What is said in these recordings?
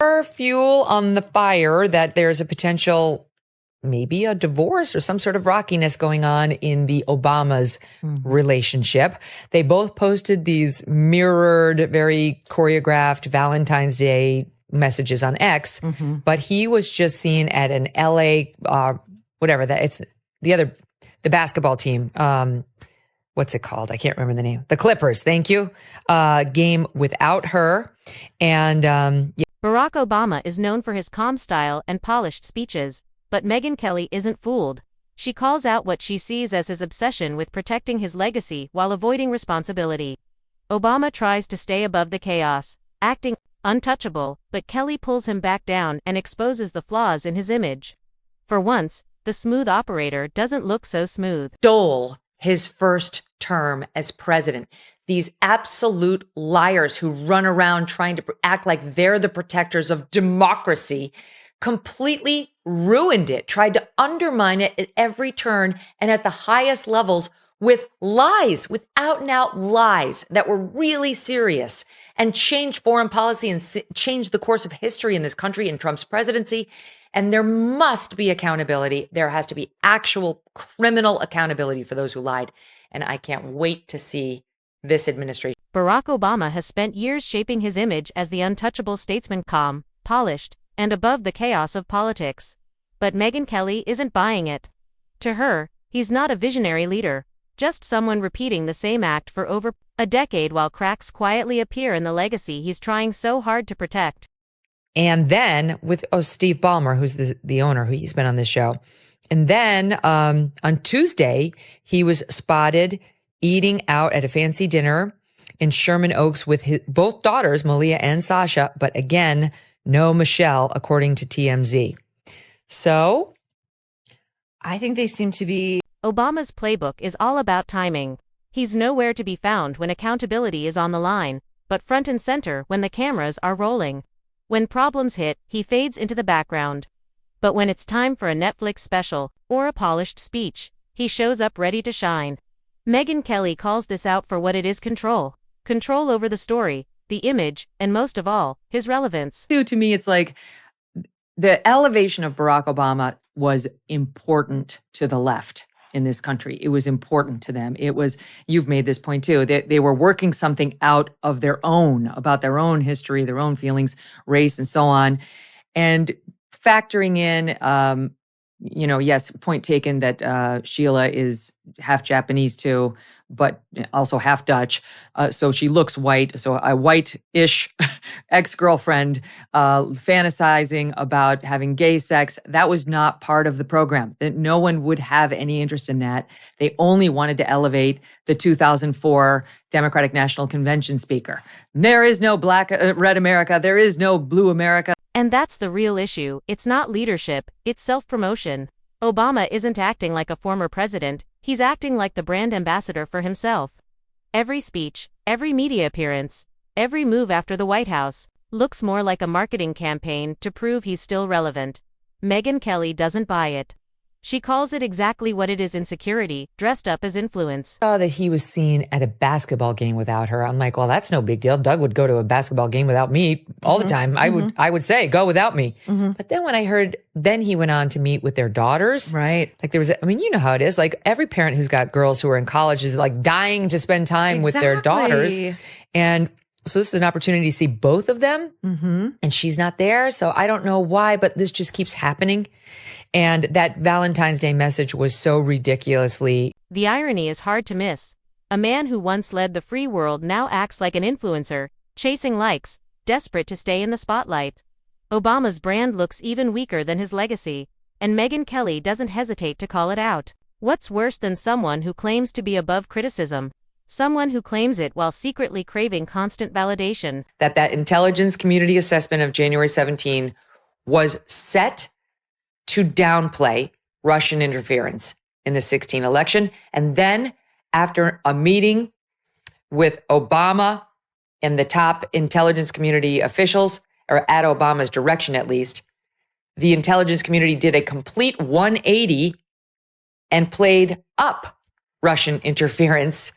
Fuel on the fire that there's a potential, maybe a divorce or some sort of rockiness going on in the Obamas relationship. They both posted these mirrored, very choreographed Valentine's Day messages on X, but he was just seen at an LA, the basketball team. What's it called? I can't remember the name. The Clippers, thank you. Game without her. And Barack Obama is known for his calm style and polished speeches, but Megyn Kelly isn't fooled. She calls out what she sees as his obsession with protecting his legacy while avoiding responsibility. Obama tries to stay above the chaos, acting untouchable, but Kelly pulls him back down and exposes the flaws in his image. For once, the smooth operator doesn't look so smooth. Stole his first term as president. These absolute liars who run around trying to act like they're the protectors of democracy completely ruined it, tried to undermine it at every turn and at the highest levels with lies, with out and out lies that were really serious, and changed foreign policy and changed the course of history in this country in Trump's presidency. And there must be accountability. There has to be actual criminal accountability for those who lied. And I can't wait to see this administration. Barack Obama has spent years shaping his image as the untouchable statesman, calm, polished, and above the chaos of politics. But Megyn Kelly isn't buying it. To her, he's not a visionary leader, just someone repeating the same act for over a decade while cracks quietly appear in the legacy he's trying so hard to protect. And then with Steve Ballmer, who's the owner, he's been on this show. And then on Tuesday, he was spotted eating out at a fancy dinner in Sherman Oaks with both daughters, Malia and Sasha, but again, no Michelle, according to TMZ. So I think they seem to be... Obama's playbook is all about timing. He's nowhere to be found when accountability is on the line, but front and center when the cameras are rolling. When problems hit, he fades into the background. But when it's time for a Netflix special or a polished speech, he shows up ready to shine. Megyn Kelly calls this out for what it is: control. Control over the story, the image, and most of all, his relevance. To me, it's like the elevation of Barack Obama was important to the left in this country. It was important to them. It was, you've made this point too, they were working something out of their own, about their own history, their own feelings, race, and so on. And factoring in, yes, point taken that Sheila is half Japanese too, but also half Dutch. So she looks white. So a white-ish ex-girlfriend fantasizing about having gay sex, that was not part of the program. No one would have any interest in that. They only wanted to elevate the 2004 Democratic National Convention speaker. There is no black, red America. There is no blue America. And that's the real issue. It's not leadership, it's self-promotion. Obama isn't acting like a former president, he's acting like the brand ambassador for himself. Every speech, every media appearance, every move after the White House looks more like a marketing campaign to prove he's still relevant. Megyn Kelly doesn't buy it. She calls it exactly what it is: insecurity, dressed up as influence. Saw that he was seen at a basketball game without her. I'm like, well, that's no big deal. Doug would go to a basketball game without me all the time. I would say, go without me. But then when I heard, then he went on to meet with their daughters. Right. Like there was, you know how it is. Like every parent who's got girls who are in college is like dying to spend time with their daughters. And so this is an opportunity to see both of them. And she's not there. So I don't know why, but this just keeps happening. And that Valentine's Day message was so ridiculously... The irony is hard to miss. A man who once led the free world now acts like an influencer, chasing likes, desperate to stay in the spotlight. Obama's brand looks even weaker than his legacy, and Megyn Kelly doesn't hesitate to call it out. What's worse than someone who claims to be above criticism? Someone who claims it while secretly craving constant validation. That intelligence community assessment of January 17 was set to downplay Russian interference in the 2016 election. And then after a meeting with Obama and the top intelligence community officials, or at Obama's direction at least, the intelligence community did a complete 180 and played up Russian interference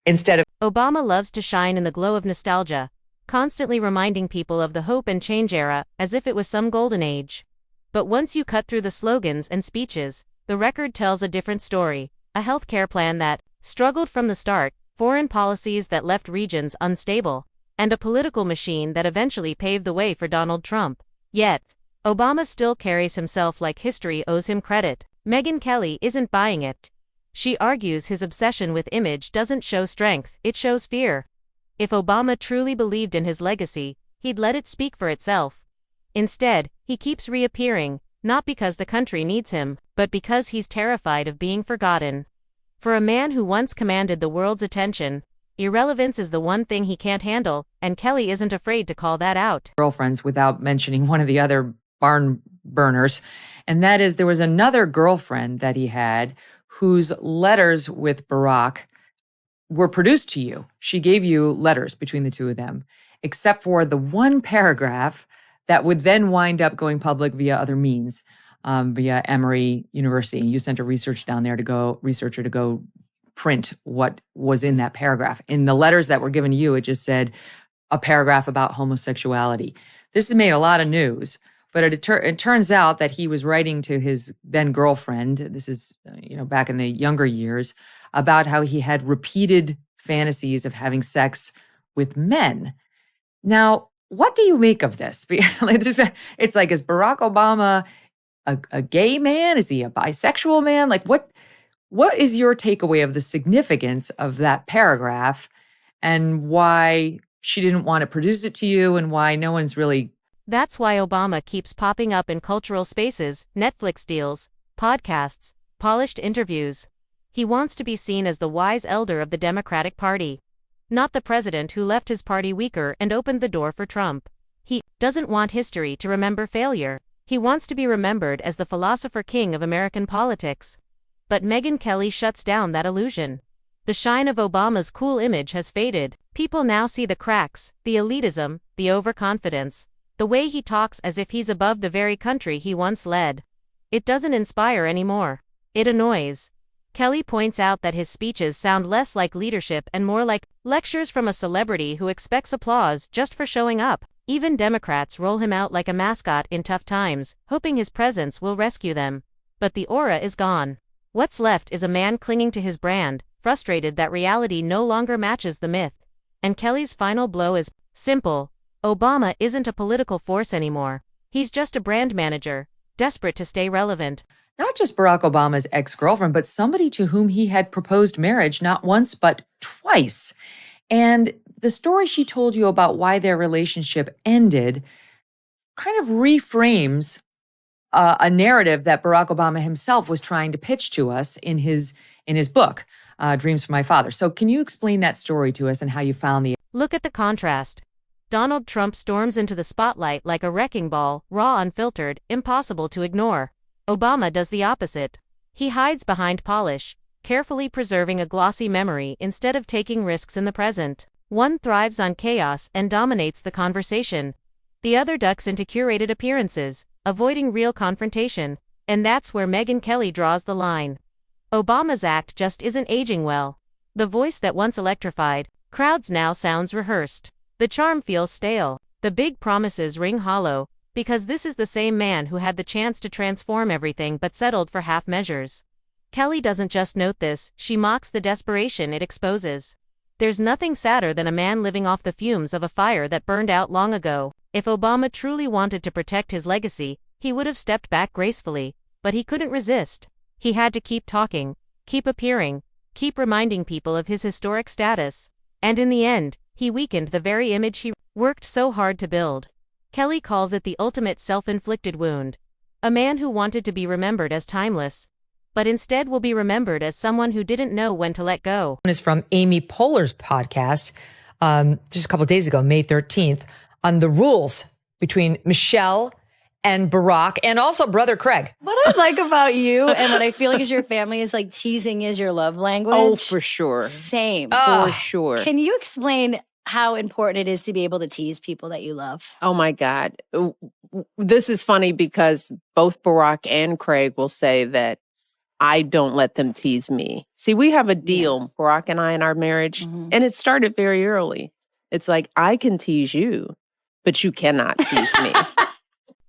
instead of... Obama loves to shine in the glow of nostalgia, constantly reminding people of the hope and change era as if it was some golden age. But once you cut through the slogans and speeches, the record tells a different story. A healthcare plan that struggled from the start, foreign policies that left regions unstable, and a political machine that eventually paved the way for Donald Trump. Yet, Obama still carries himself like history owes him credit. Megyn Kelly isn't buying it. She argues his obsession with image doesn't show strength, it shows fear. If Obama truly believed in his legacy, he'd let it speak for itself. Instead, he keeps reappearing, not because the country needs him, but because he's terrified of being forgotten. For a man who once commanded the world's attention, irrelevance is the one thing he can't handle, and Kelly isn't afraid to call that out. Girlfriends without mentioning one of the other barn burners. And that is, there was another girlfriend that he had whose letters with Barack were produced to you. She gave you letters between the two of them, except for the one paragraph that would then wind up going public via other means, via Emory University. You sent a researcher to go print what was in that paragraph. In the letters that were given to you, it just said a paragraph about homosexuality. This has made a lot of news, but it turns out that he was writing to his then girlfriend, this is back in the younger years, about how he had repeated fantasies of having sex with men. Now, what do you make of this? It's like, is Barack Obama a gay man? Is he a bisexual man? Like, what is your takeaway of the significance of that paragraph and why she didn't want to produce it to you and why no one's really... That's why Obama keeps popping up in cultural spaces, Netflix deals, podcasts, polished interviews. He wants to be seen as the wise elder of the Democratic Party, not the president who left his party weaker and opened the door for Trump. He doesn't want history to remember failure. He wants to be remembered as the philosopher king of American politics. But Megyn Kelly shuts down that illusion. The shine of Obama's cool image has faded. People now see the cracks, the elitism, the overconfidence, the way he talks as if he's above the very country he once led. It doesn't inspire anymore. It annoys. Kelly points out that his speeches sound less like leadership and more like lectures from a celebrity who expects applause just for showing up. Even Democrats roll him out like a mascot in tough times, hoping his presence will rescue them. But the aura is gone. What's left is a man clinging to his brand, frustrated that reality no longer matches the myth. And Kelly's final blow is simple. Obama isn't a political force anymore. He's just a brand manager, desperate to stay relevant. Not just Barack Obama's ex-girlfriend, but somebody to whom he had proposed marriage not once, but twice. And the story she told you about why their relationship ended kind of reframes a narrative that Barack Obama himself was trying to pitch to us in his book, Dreams from My Father. So can you explain that story to us and how you found the... Look at the contrast. Donald Trump storms into the spotlight like a wrecking ball, raw, unfiltered, impossible to ignore. Obama does the opposite. He hides behind polish, carefully preserving a glossy memory instead of taking risks in the present. One thrives on chaos and dominates the conversation. The other ducks into curated appearances, avoiding real confrontation, and that's where Megyn Kelly draws the line. Obama's act just isn't aging well. The voice that once electrified crowds now sounds rehearsed. The charm feels stale. The big promises ring hollow, because this is the same man who had the chance to transform everything but settled for half measures. Kelly doesn't just note this, she mocks the desperation it exposes. There's nothing sadder than a man living off the fumes of a fire that burned out long ago. If Obama truly wanted to protect his legacy, he would have stepped back gracefully, but he couldn't resist. He had to keep talking, keep appearing, keep reminding people of his historic status. And in the end, he weakened the very image he worked so hard to build. Kelly calls it the ultimate self-inflicted wound. A man who wanted to be remembered as timeless, but instead will be remembered as someone who didn't know when to let go. Is from Amy Poehler's podcast just a couple of days ago, May 13th, on the rules between Michelle and Barack and also brother Craig. What I like about you and what I feel like is your family is like teasing is your love language. Oh, for sure. Same. For sure. Can you explain how important it is to be able to tease people that you love? Oh my God. This is funny because both Barack and Craig will say that I don't let them tease me. See, we have a deal, Barack and I, in our marriage, and it started very early. It's like, I can tease you, but you cannot tease me.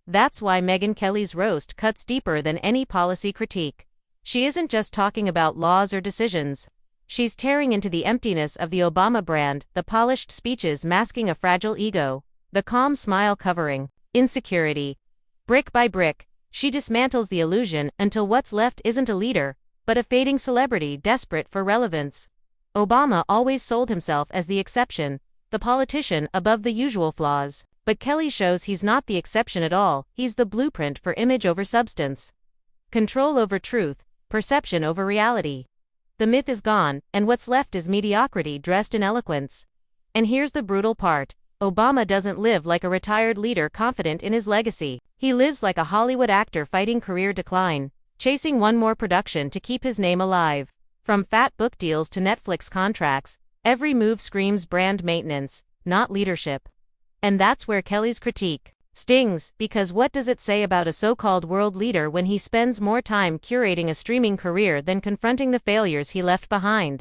That's why Megyn Kelly's roast cuts deeper than any policy critique. She isn't just talking about laws or decisions. She's tearing into the emptiness of the Obama brand, the polished speeches masking a fragile ego, the calm smile covering insecurity. Brick by brick, she dismantles the illusion until what's left isn't a leader, but a fading celebrity desperate for relevance. Obama always sold himself as the exception, the politician above the usual flaws. But Kelly shows he's not the exception at all, he's the blueprint for image over substance. Control over truth, perception over reality. The myth is gone, and what's left is mediocrity dressed in eloquence. And here's the brutal part. Obama doesn't live like a retired leader confident in his legacy. He lives like a Hollywood actor fighting career decline, chasing one more production to keep his name alive. From fat book deals to Netflix contracts, every move screams brand maintenance, not leadership. And that's where Kelly's critique stings, because what does it say about a so-called world leader when he spends more time curating a streaming career than confronting the failures he left behind?